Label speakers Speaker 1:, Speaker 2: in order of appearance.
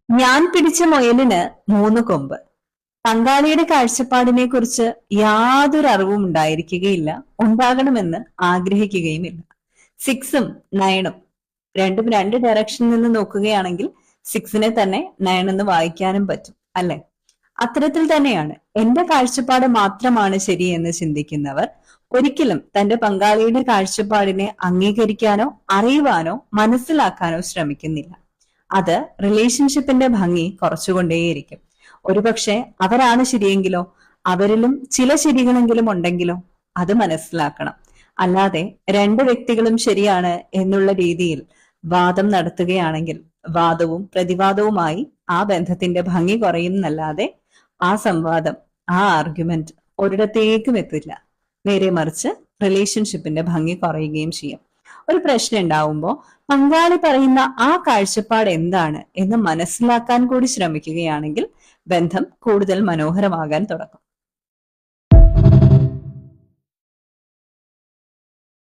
Speaker 1: ഞാൻ പിടിച്ച മുയലിന് മൂന്ന് കൊമ്പ്. പങ്കാളിയുടെ കാഴ്ചപ്പാടിനെ കുറിച്ച് യാതൊരു അറിവും ഉണ്ടായിരിക്കുകയില്ല, ഉണ്ടാകണമെന്ന് ആഗ്രഹിക്കുകയുമില്ല. സിക്സും നയനും രണ്ടും രണ്ട് ഡയറക്ഷനിൽ നിന്ന് നോക്കുകയാണെങ്കിൽ സിക്സിനെ തന്നെ നയൻ എന്ന് വായിക്കാനും പറ്റും, അല്ലെ? അത്തരത്തിൽ തന്നെയാണ് എന്റെ കാഴ്ചപ്പാട് മാത്രമാണ് ശരിയെന്ന് ചിന്തിക്കുന്നവർ ഒരിക്കലും തന്റെ പങ്കാളിയുടെ കാഴ്ചപ്പാടിനെ അംഗീകരിക്കാനോ അറിയുവാനോ മനസ്സിലാക്കാനോ ശ്രമിക്കുന്നില്ല. അത് റിലേഷൻഷിപ്പിന്റെ ഭംഗി കുറച്ചുകൊണ്ടേയിരിക്കും. ഒരുപക്ഷെ അവരാണ് ശരിയെങ്കിലോ, അവരിലും ചില ശരികളെങ്കിലും ഉണ്ടെങ്കിലോ അത് മനസ്സിലാക്കണം. അല്ലാതെ രണ്ട് വ്യക്തികളും ശരിയാണ് എന്നുള്ള രീതിയിൽ വാദം നടത്തുകയാണെങ്കിൽ വാദവും പ്രതിവാദവുമായി ആ ബന്ധത്തിന്റെ ഭംഗി കുറയുന്നല്ലാതെ ആ സംവാദം, ആ ആർഗ്യുമെന്റ് ഒരിടത്തേക്കും എത്തില്ല. നേരെ മറിച്ച് റിലേഷൻഷിപ്പിന്റെ ഭംഗി കുറയുകയും ചെയ്യും. ഒരു പ്രശ്നം ഉണ്ടാവുമ്പോൾ പങ്കാളി പറയുന്ന ആ കാഴ്ചപ്പാട് എന്താണ് എന്ന് മനസ്സിലാക്കാൻ കൂടി ശ്രമിക്കുകയാണെങ്കിൽ ബന്ധം കൂടുതൽ മനോഹരമാകാൻ തുടങ്ങും.